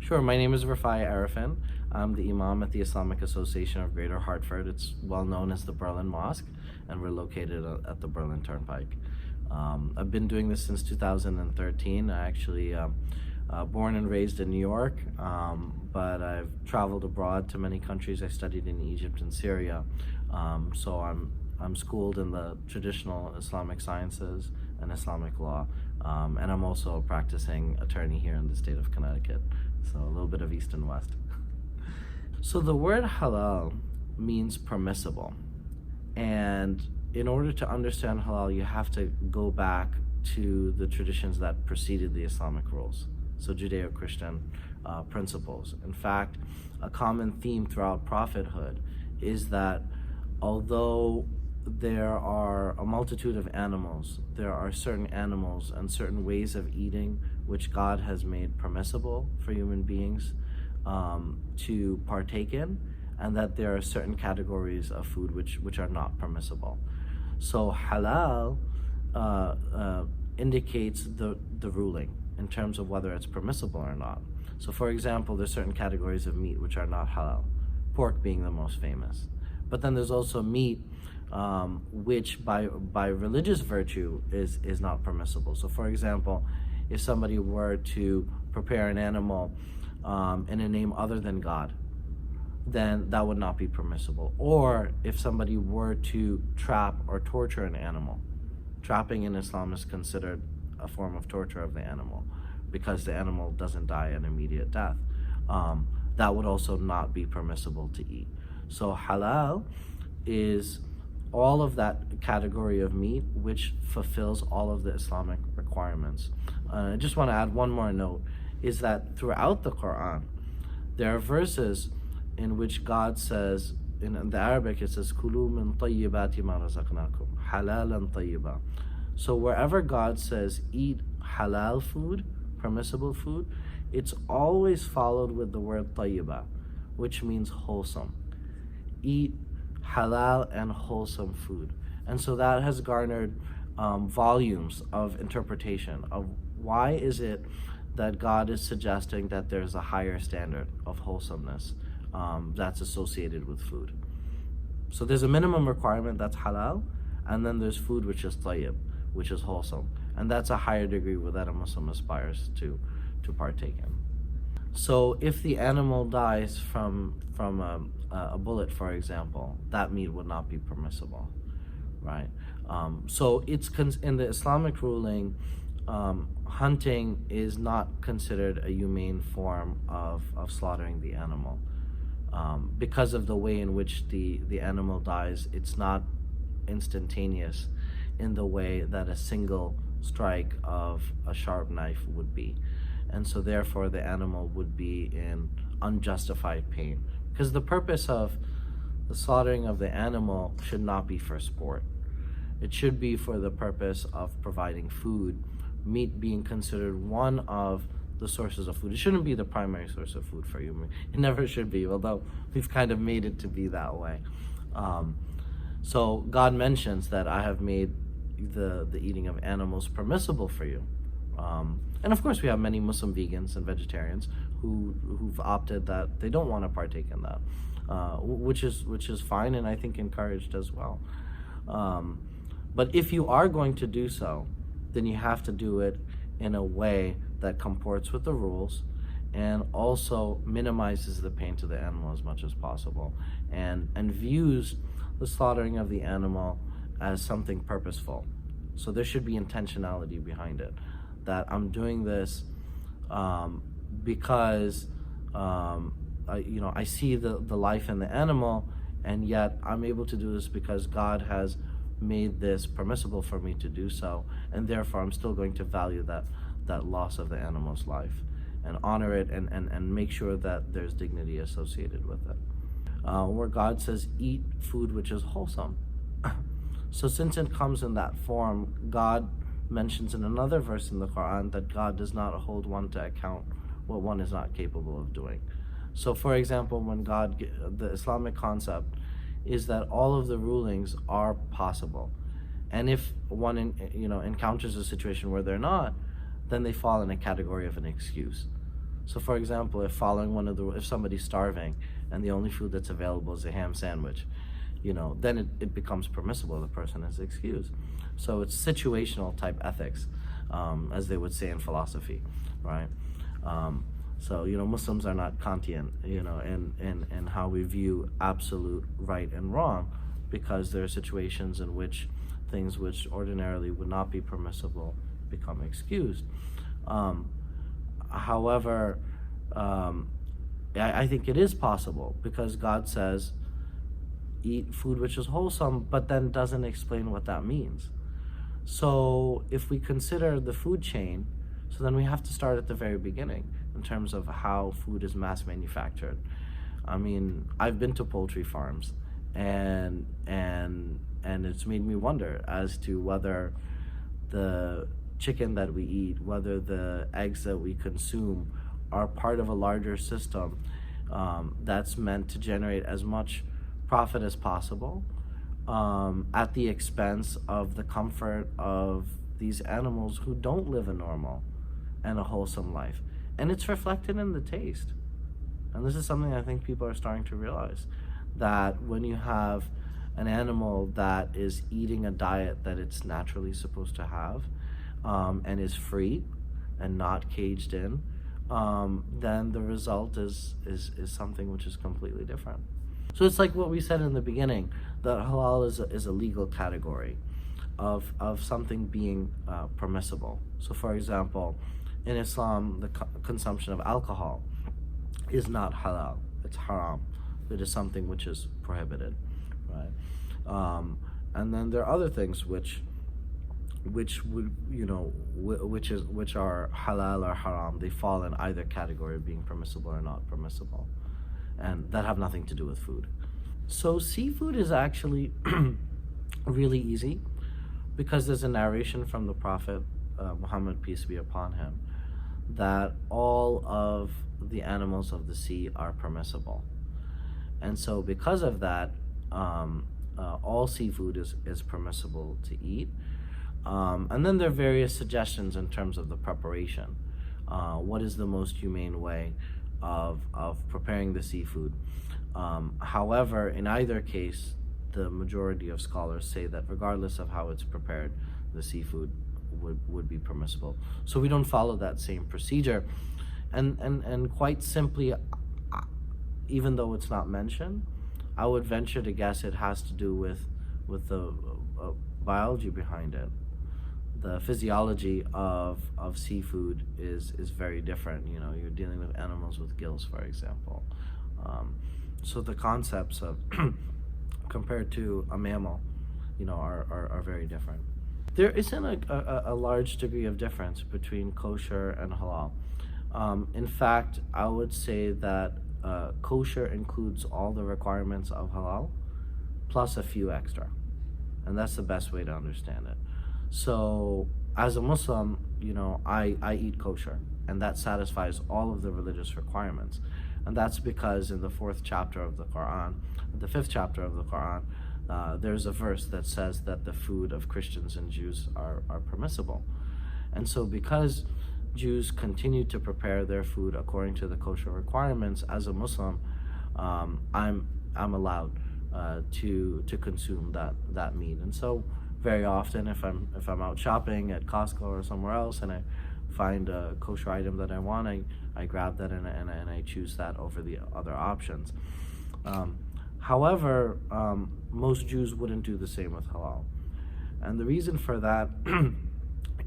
Sure, my name is Refai Arefin. I'm the imam at the Islamic Association of Greater Hartford. It's well known as the Berlin Mosque, and we're located at the Berlin Turnpike. I've been doing this since 2013. I actually born and raised in New York, but I've traveled abroad to many countries. I studied in Egypt and Syria, so I'm schooled in the traditional Islamic sciences and Islamic law, and I'm also a practicing attorney here in the state of Connecticut. So a little bit of east and west. So the word halal means permissible, and in order to understand halal, you have to go back to the traditions that preceded the Islamic rules, so Judeo-Christian principles. In fact, a common theme throughout prophethood is that although there are a multitude of animals, there are certain animals and certain ways of eating which God has made permissible for human beings to partake in, and that there are certain categories of food which are not permissible. So halal indicates the ruling in terms of whether it's permissible or not. So for example, there's certain categories of meat which are not halal, pork being the most famous. But then there's also meat which by religious virtue is not permissible. So for example, if somebody were to prepare an animal in a name other than God, then that would not be permissible. Or if somebody were to trap or torture an animal, trapping in Islam is considered a form of torture of the animal because the animal doesn't die an immediate death. That would also not be permissible to eat. So halal is all of that category of meat which fulfills all of the Islamic requirements. I just want to add one more note, is that throughout the Quran, there are verses in which God says, in the Arabic it says, "Kulu min tayyibati ma razaqnakum, halalan tayyiba." So wherever God says, eat halal food, permissible food, it's always followed with the word tayyiba, which means wholesome. Eat halal and wholesome food. And so that has garnered volumes of interpretation of why is it that God is suggesting that there's a higher standard of wholesomeness that's associated with food. So there's a minimum requirement that's halal, and then there's food which is tayyib, which is wholesome. And that's a higher degree that a Muslim aspires to partake in. So if the animal dies from a bullet, for example, that meat would not be permissible, right? So it's in the Islamic ruling, hunting is not considered a humane form of slaughtering the animal. Because of the way in which the animal dies, it's not instantaneous in the way that a single strike of a sharp knife would be. And so therefore the animal would be in unjustified pain. Because the purpose of the slaughtering of the animal should not be for sport. It should be for the purpose of providing food, meat being considered one of the sources of food. It shouldn't be the primary source of food for human. It never should be, although we've kind of made it to be that way. So God mentions that I have made the eating of animals permissible for you. And of course we have many Muslim vegans and vegetarians who've opted that they don't want to partake in that, which is fine and I think encouraged as well. But if you are going to do so, then you have to do it in a way that comports with the rules and also minimizes the pain to the animal as much as possible, and views the slaughtering of the animal as something purposeful. So there should be intentionality behind it, that I'm doing this because I see the life in the animal, and yet I'm able to do this because God has made this permissible for me to do so, and therefore I'm still going to value that loss of the animal's life and honor it and make sure that there's dignity associated with it. Where God says, eat food which is wholesome. So since it comes in that form, God mentions in another verse in the Quran that God does not hold one to account what one is not capable of doing. So for example, when the Islamic concept is that all of the rulings are possible, and if one encounters a situation where they're not, then they fall in a category of an excuse. So for example, if somebody's starving and the only food that's available is a ham sandwich, then it becomes permissible. The person is excused. So it's situational type ethics, as they would say in philosophy, right? So Muslims are not Kantian, in how we view absolute right and wrong, because there are situations in which things which ordinarily would not be permissible become excused. However, I think it is possible, because God says, eat food which is wholesome, but then doesn't explain what that means. So if we consider the food chain, so then we have to start at the very beginning in terms of how food is mass manufactured. I mean, I've been to poultry farms, and it's made me wonder as to whether the chicken that we eat, whether the eggs that we consume are part of a larger system that's meant to generate as much profit as possible at the expense of the comfort of these animals who don't live a normal and a wholesome life. And it's reflected in the taste. And this is something I think people are starting to realize, that when you have an animal that is eating a diet that it's naturally supposed to have, and is free and not caged in, then the result is something which is completely different. So it's like what we said in the beginning, that halal is a legal category of something being permissible. So for example, in Islam, the consumption of alcohol is not halal, it's haram. It is something which is prohibited, right? And then there are other things which would which are halal or haram. They fall in either category of being permissible or not permissible, and that have nothing to do with food. So seafood is actually really easy, because there's a narration from the Prophet Muhammad, peace be upon him, that all of the animals of the sea are permissible. And so because of that, all seafood is permissible to eat. And then there are various suggestions in terms of the preparation. What is the most humane way of preparing the seafood? However, in either case, the majority of scholars say that regardless of how it's prepared, the seafood would be permissible. So we don't follow that same procedure. And quite simply, even though it's not mentioned, I would venture to guess it has to do with the biology behind it. The physiology of seafood is very different. You're dealing with animals with gills, for example. So the concepts of compared to a mammal, are very different. There isn't a large degree of difference between kosher and halal. In fact, I would say that kosher includes all the requirements of halal, plus a few extra. And that's the best way to understand it. So as a Muslim, I eat kosher, and that satisfies all of the religious requirements. And that's because in the 4th chapter of the Quran, the 5th chapter of the Quran, there's a verse that says that the food of Christians and Jews are permissible. And so because Jews continue to prepare their food according to the kosher requirements, as a Muslim, I'm allowed to consume that meat. And so very often, if I'm out shopping at Costco or somewhere else and I find a kosher item that I want, I grab that and I choose that over the other options. However, most Jews wouldn't do the same with halal. And the reason for that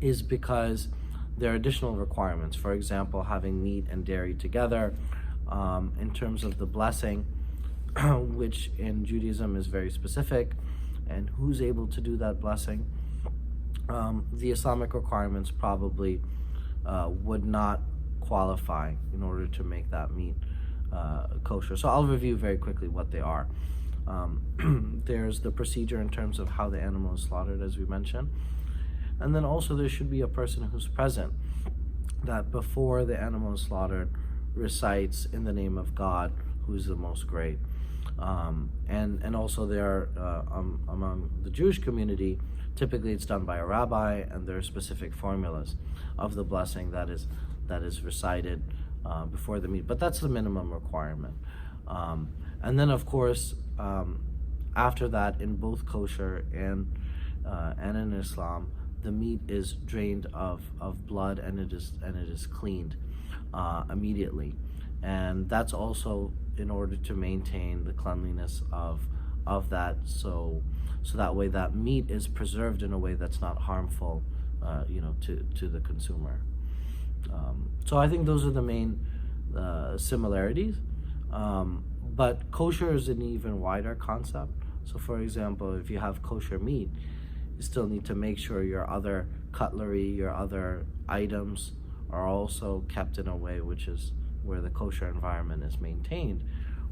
is because there are additional requirements. For example, having meat and dairy together, in terms of the blessing, which in Judaism is very specific, and who's able to do that blessing. The Islamic requirements probably would not qualify in order to make that meat kosher. So I'll review very quickly what they are. There's the procedure in terms of how the animal is slaughtered, as we mentioned. And then also there should be a person who's present that before the animal is slaughtered recites in the name of God, who's the most great. And also there are, among the Jewish community, typically it's done by a rabbi, and there are specific formulas of the blessing that is recited before the meat. But that's the minimum requirement. And then, of course, after that, in both kosher and in Islam, the meat is drained of blood, and it is cleaned immediately, and that's also in order to maintain the cleanliness of that, so that way that meat is preserved in a way that's not harmful, to the consumer. So I think those are the main similarities. But kosher is an even wider concept. So for example, if you have kosher meat, you still need to make sure your other cutlery, your other items are also kept in a way which is where the kosher environment is maintained.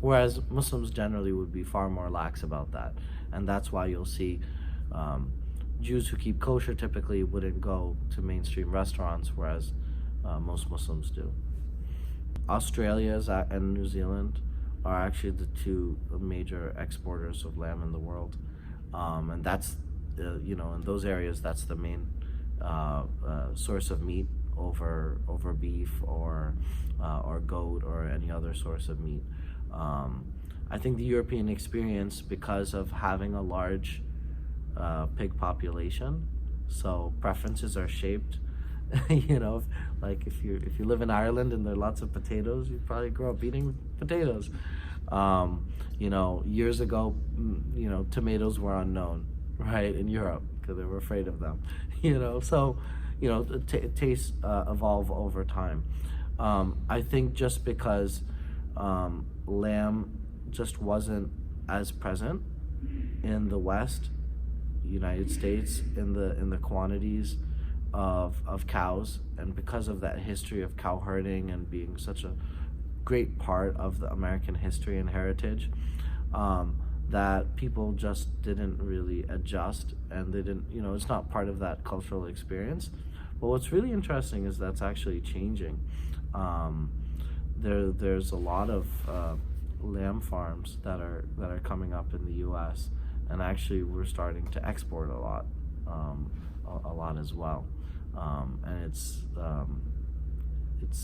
Whereas Muslims generally would be far more lax about that. And that's why you'll see Jews who keep kosher typically wouldn't go to mainstream restaurants, whereas most Muslims do. Australia and New Zealand are actually the two major exporters of lamb in the world. And that's, in those areas, that's the main source of meat over beef or goat or any other source of meat. I think the European experience, because of having a large pig population, so preferences are shaped. Like if you live in Ireland and there are lots of potatoes, you probably grow up eating potatoes. Years ago, tomatoes were unknown, right, in Europe, because they were afraid of them. Tastes evolve over time. I think just because lamb just wasn't as present in the West, United States, in the quantities of cows, and because of that history of cow herding and being such a great part of the American history and heritage, that people just didn't really adjust, and they didn't, it's not part of that cultural experience. But what's really interesting is that's actually changing. There's a lot of lamb farms that are coming up in the U.S., and actually we're starting to export a lot as well. And it's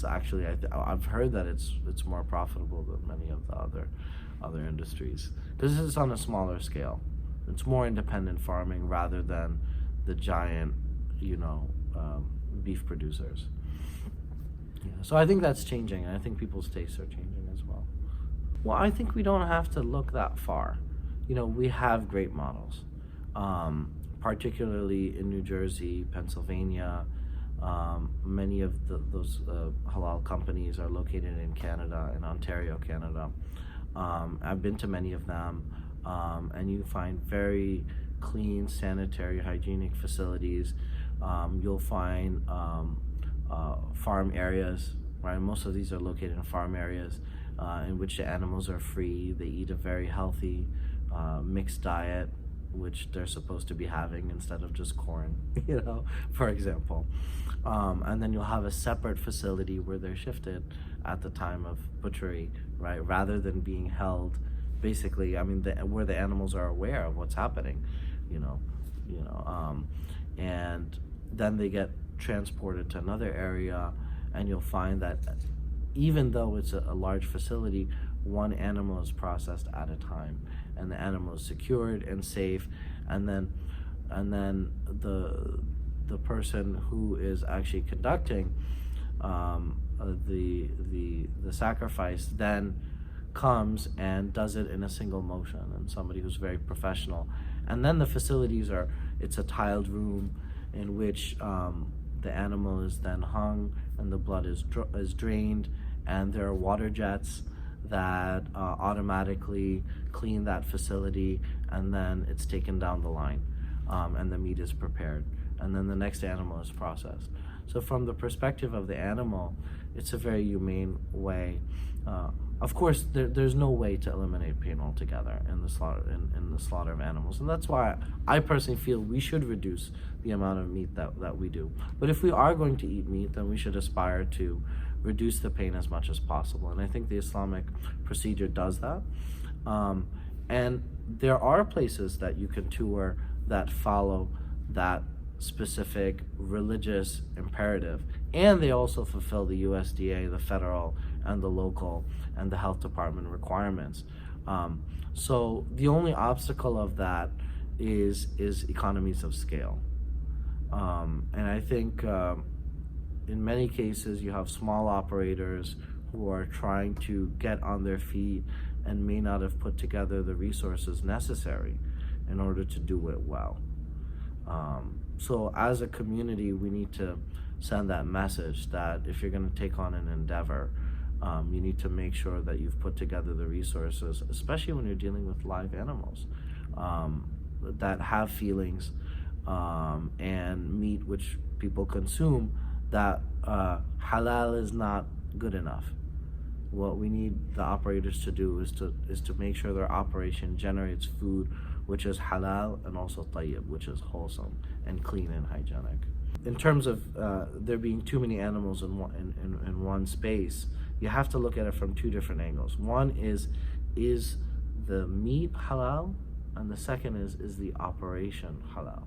actually, I've heard that it's more profitable than many of the other industries, because it's on a smaller scale. It's more independent farming rather than the giant, beef producers. So I think that's changing, and I think people's tastes are changing as well. Well, I think we don't have to look that far. We have great models, particularly in New Jersey, Pennsylvania. Many of those halal companies are located in Canada, in Ontario, Canada. I've been to many of them, and you find very clean, sanitary, hygienic facilities. You'll find farm areas, right? Most of these are located in farm areas in which the animals are free. They eat a very healthy mixed diet, which they're supposed to be having instead of just corn, for example. And then you'll have a separate facility where they're shifted at the time of butchery, right? Rather than being held, basically, where the animals are aware of what's happening, and then they get transported to another area, and you'll find that even though it's a large facility, one animal is processed at a time, and the animal is secured and safe, and then the person who is actually conducting the sacrifice then comes and does it in a single motion, and somebody who's very professional. And then the facilities it's a tiled room in which the animal is then hung, and the blood is drained, and there are water jets that automatically clean that facility, and then it's taken down the line, and the meat is prepared, and then the next animal is processed. So from the perspective of the animal, it's a very humane way. Of course, there's no way to eliminate pain altogether in the slaughter of animals, and that's why I personally feel we should reduce the amount of meat that we do. But if we are going to eat meat, then we should aspire to reduce the pain as much as possible, and I think the Islamic procedure does that. And there are places that you can tour that follow that specific religious imperative, and they also fulfill the USDA, the federal and the local and the health department requirements. So the only obstacle of that is economies of scale. And I think in many cases you have small operators who are trying to get on their feet and may not have put together the resources necessary in order to do it well. So as a community, we need to send that message that if you're going to take on an endeavor, you need to make sure that you've put together the resources, especially when you're dealing with live animals that have feelings, and meat which people consume, that halal is not good enough. What we need the operators to do is to make sure their operation generates food which is halal and also tayyib, which is wholesome and clean and hygienic. In terms of there being too many animals in one space, you have to look at it from two different angles. One is the meat halal, and the second is the operation halal.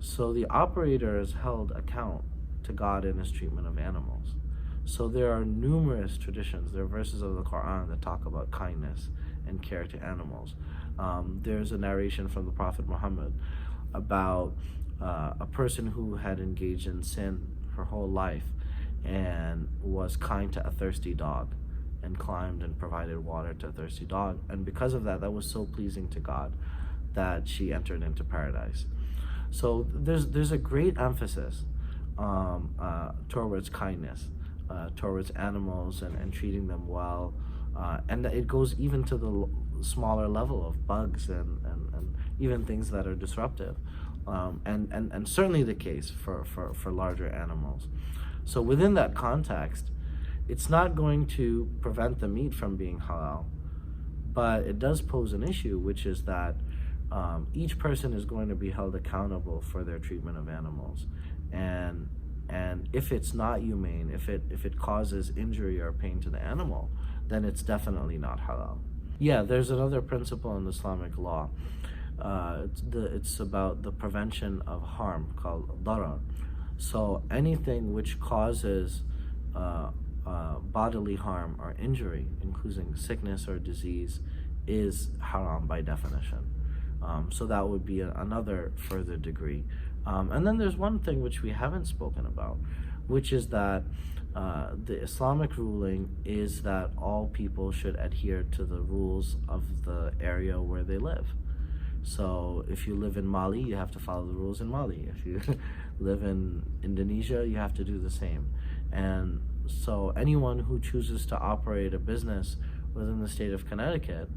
So the operator is held account to God in his treatment of animals. So there are numerous traditions. There are verses of the Quran that talk about kindness and care to animals. There's a narration from the Prophet Muhammad about a person who had engaged in sin her whole life and was kind to a thirsty dog and climbed and provided water to a thirsty dog. And because of that, that was so pleasing to God that she entered into paradise. So there's a great emphasis towards kindness, towards animals and treating them well. And it goes even to the smaller level of bugs and even things that are disruptive. And certainly the case for larger animals. So within that context, it's not going to prevent the meat from being halal, but it does pose an issue, which is that each person is going to be held accountable for their treatment of animals. And if it's not humane, if it causes injury or pain to the animal, then it's definitely not halal. Yeah, there's another principle in Islamic law. It's about the prevention of harm, called darar. So anything which causes bodily harm or injury, including sickness or disease, is haram by definition. So that would be another further degree. And then there's one thing which we haven't spoken about, which is that the Islamic ruling is that all people should adhere to the rules of the area where they live. So if you live in Mali, you have to follow the rules in Mali. If you live in Indonesia, you have to do the same. And so anyone who chooses to operate a business within the state of Connecticut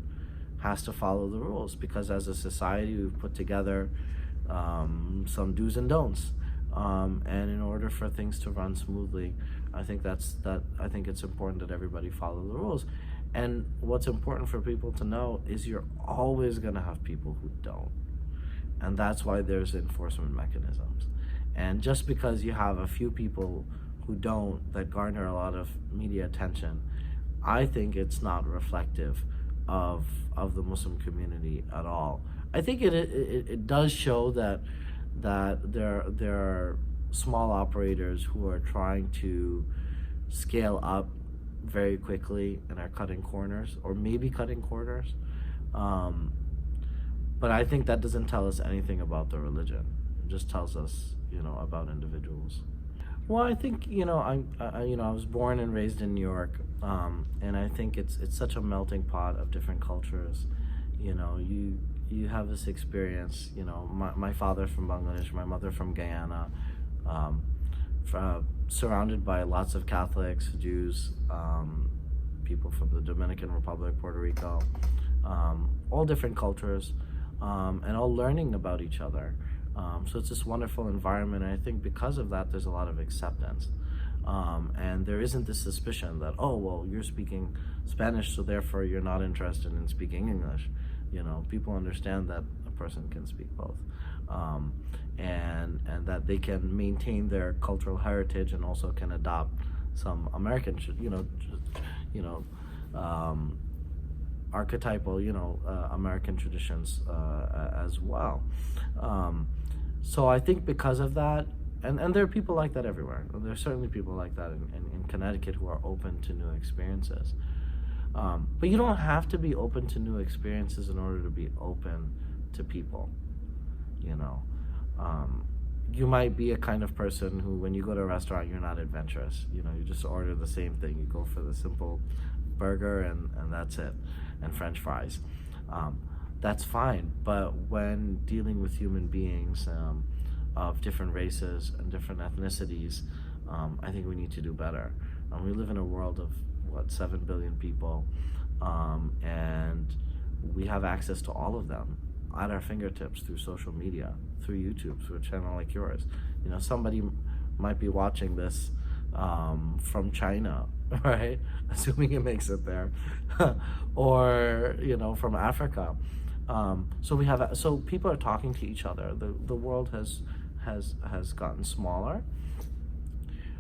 has to follow the rules, because as a society we've put together some do's and don'ts. And in order for things to run smoothly, I think it's important that everybody follow the rules. And what's important for people to know is you're always going to have people who don't. And that's why there's enforcement mechanisms. And just because you have a few people who don't that garner a lot of media attention, I think it's not reflective of the Muslim community at all. I think it does show that there are small operators who are trying to scale up very quickly and are cutting corners, or maybe cutting corners. But I think that doesn't tell us anything about the religion. It just tells us, about individuals. Well, I think, I was born and raised in New York, and I think it's such a melting pot of different cultures. You have this experience, my father from Bangladesh, my mother from Guyana, surrounded by lots of Catholics, Jews, people from the Dominican Republic, Puerto Rico, all different cultures, and all learning about each other. So it's this wonderful environment, and I think because of that, there's a lot of acceptance. And there isn't this suspicion that, oh, well, you're speaking Spanish, so therefore you're not interested in speaking English. People understand that a person can speak both. And that they can maintain their cultural heritage and also can adopt some American, archetypal, American traditions as well. So I think because of that, and there are people like that everywhere. There are certainly people like that in Connecticut who are open to new experiences. But you don't have to be open to new experiences in order to be open to people, you know. You might be a kind of person who, when you go to a restaurant, you're not adventurous. You know, you just order the same thing. You go for the simple burger and that's it, and French fries. That's fine. But when dealing with human beings of different races and different ethnicities, I think we need to do better. We live in a world of, 7 billion people, and we have access to all of them at our fingertips through social media, through YouTube, through a channel like yours. You know, somebody might be watching this from China, right? Assuming it makes it there, or from Africa. So people are talking to each other. The world has gotten smaller,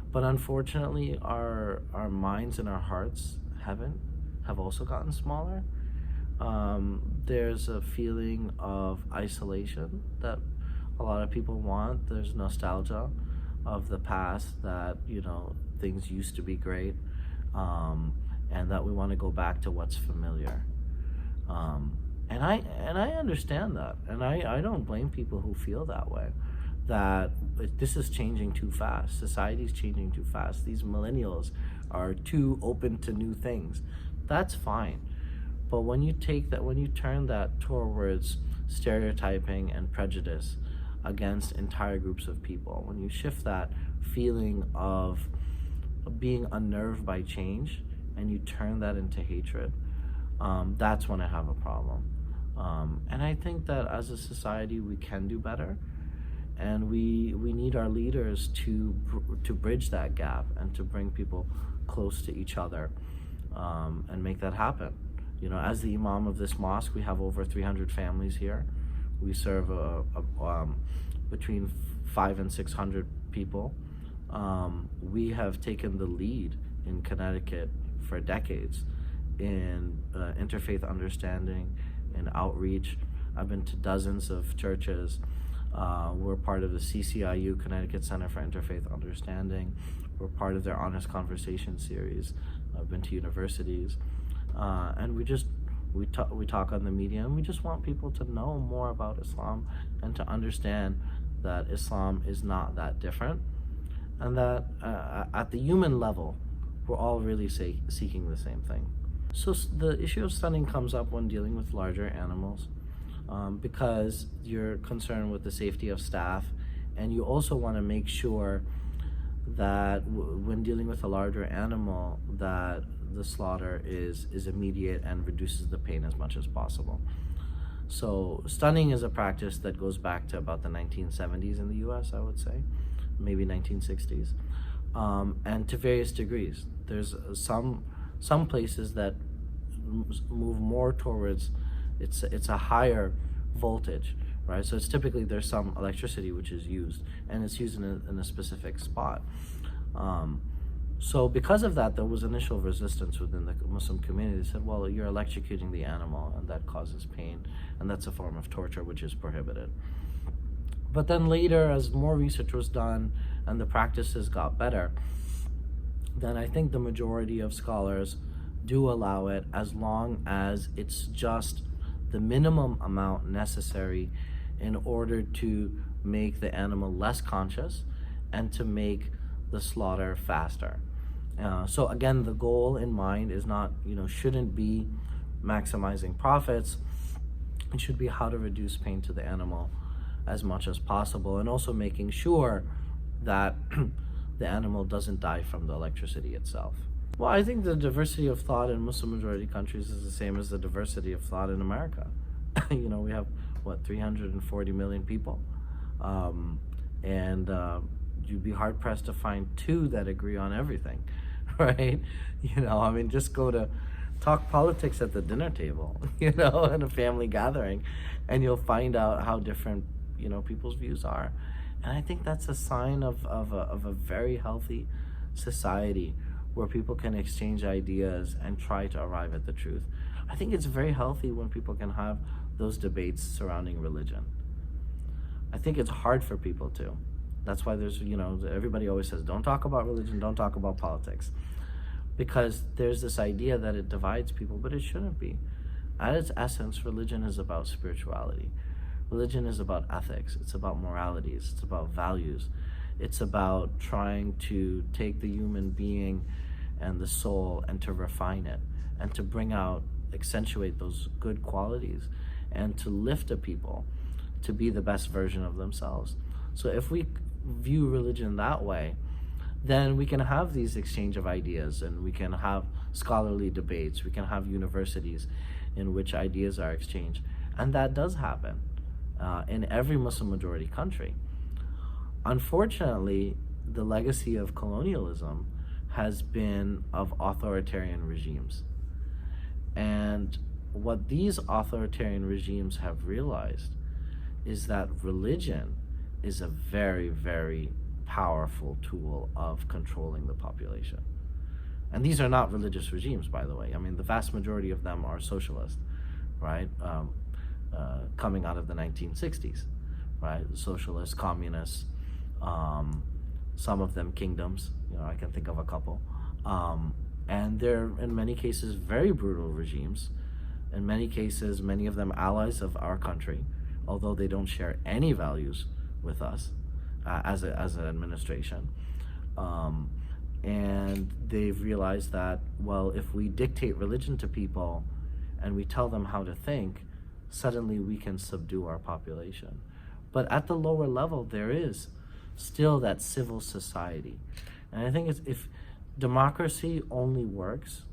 but unfortunately, our minds and our hearts have also gotten smaller. There's a feeling of isolation that a lot of people want. There's nostalgia of the past, that things used to be great, and that we want to go back to what's familiar. And I understand that, and I don't blame people who feel that way. That this is changing too fast. Society's changing too fast. These millennials are too open to new things. That's fine. But when you turn that towards stereotyping and prejudice against entire groups of people, when you shift that feeling of being unnerved by change and you turn that into hatred, that's when I have a problem. And I think that as a society we can do better, and we need our leaders to bridge that gap and to bring people close to each other, and make that happen. As the imam of this mosque, we have over 300 families here. We serve between 500 and 600 people. We have taken the lead in Connecticut for decades in interfaith understanding and outreach. I've been to dozens of churches. We're part of the CCIU, Connecticut Center for Interfaith Understanding. We're part of their Honest Conversation series. I've been to universities. And we talk on the media, and we just want people to know more about Islam and to understand that Islam is not that different, and that at the human level, we're all really seeking the same thing. So the issue of stunning comes up when dealing with larger animals, because you're concerned with the safety of staff, and you also want to make sure that when dealing with a larger animal, that the slaughter is immediate and reduces the pain as much as possible. So stunning is a practice that goes back to about the 1970s in the US, I would say, maybe 1960s, and to various degrees. There's some places that move more towards it's a higher voltage, right? So it's typically there's some electricity which is used, and it's used in a specific spot. So because of that, there was initial resistance within the Muslim community. They said, well, you're electrocuting the animal, and that causes pain, and that's a form of torture which is prohibited. But then later, as more research was done and the practices got better, then I think the majority of scholars do allow it, as long as it's just the minimum amount necessary in order to make the animal less conscious and to make the slaughter faster. So again, the goal in mind is not, shouldn't be maximizing profits. It should be how to reduce pain to the animal as much as possible, and also making sure that the animal doesn't die from the electricity itself. Well, I think the diversity of thought in Muslim majority countries is the same as the diversity of thought in America. We have 340 million people, and you'd be hard pressed to find two that agree on everything, right? Just go to talk politics at the dinner table, in a family gathering, and you'll find out how different, people's views are. And I think that's a sign of a very healthy society where people can exchange ideas and try to arrive at the truth. I think it's very healthy when people can have those debates surrounding religion. I think it's hard for people to. That's why there's, everybody always says, don't talk about religion, don't talk about politics. Because there's this idea that it divides people, but it shouldn't be. At its essence, religion is about spirituality. Religion is about ethics. It's about moralities. It's about values. It's about trying to take the human being and the soul and to refine it and to bring out, accentuate those good qualities and to lift a people to be the best version of themselves. So if we view religion that way, then we can have these exchange of ideas and we can have scholarly debates, we can have universities in which ideas are exchanged. And that does happen in every Muslim majority country. Unfortunately, the legacy of colonialism has been of authoritarian regimes. And what these authoritarian regimes have realized is that religion is a very, very powerful tool of controlling the population. And these are not religious regimes, by the way. I mean, the vast majority of them are socialist, right? Coming out of the 1960s, right? Socialists, communists, some of them kingdoms, I can think of a couple. And they're, in many cases, very brutal regimes. In many cases, many of them allies of our country, although they don't share any values with us as an administration. And they've realized that, well, if we dictate religion to people and we tell them how to think, suddenly we can subdue our population. But at the lower level, there is still that civil society. And I think if democracy only works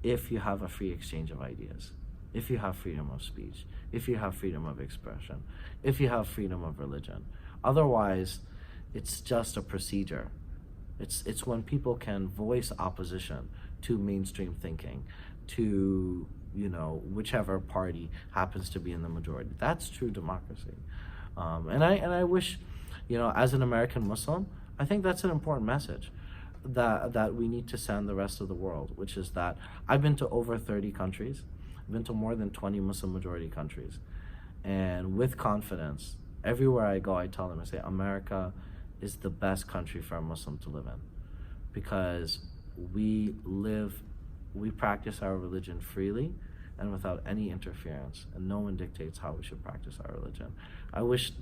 if you have a free exchange of ideas, if you have freedom of speech, if you have freedom of expression, if you have freedom of religion. Otherwise, it's just a procedure. It's when people can voice opposition to mainstream thinking, to whichever party happens to be in the majority. That's true democracy. And I wish, as an American Muslim, I think that's an important message that we need to send the rest of the world, which is that I've been to over 30 countries. I've been to more than 20 Muslim majority countries. And with confidence, everywhere I go, I tell them, I say, America is the best country for a Muslim to live in, because we practice our religion freely and without any interference, and no one dictates how we should practice our religion. I wish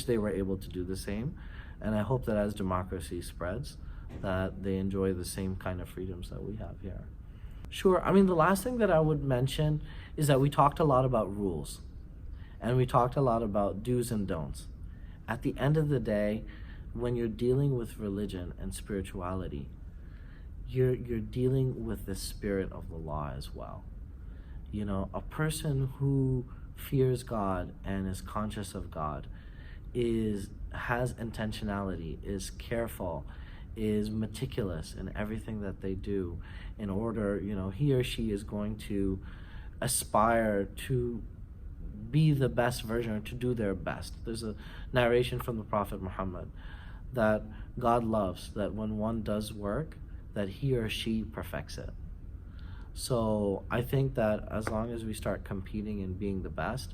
they were able to do the same, and I hope that as democracy spreads, that they enjoy the same kind of freedoms that we have here. Sure, I mean, the last thing that I would mention is that we talked a lot about rules, and we talked a lot about do's and don'ts. At the end of the day, when you're dealing with religion and spirituality, you're dealing with the spirit of the law as well. A person who fears God and is conscious of God has intentionality, is careful, is meticulous in everything that they do in order, he or she is going to aspire to be the best version, or to do their best. There's a narration from the Prophet Muhammad that God loves that when one does work, that he or she perfects it. So I think that as long as we start competing and being the best,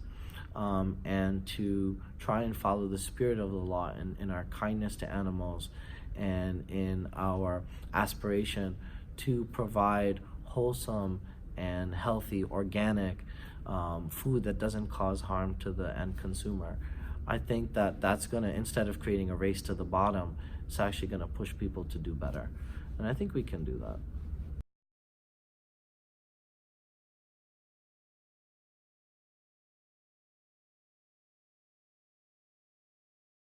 and to try and follow the spirit of the law in our kindness to animals and in our aspiration to provide wholesome and healthy, organic food that doesn't cause harm to the end consumer, I think that that's going to, instead of creating a race to the bottom, it's actually going to push people to do better. And I think we can do that.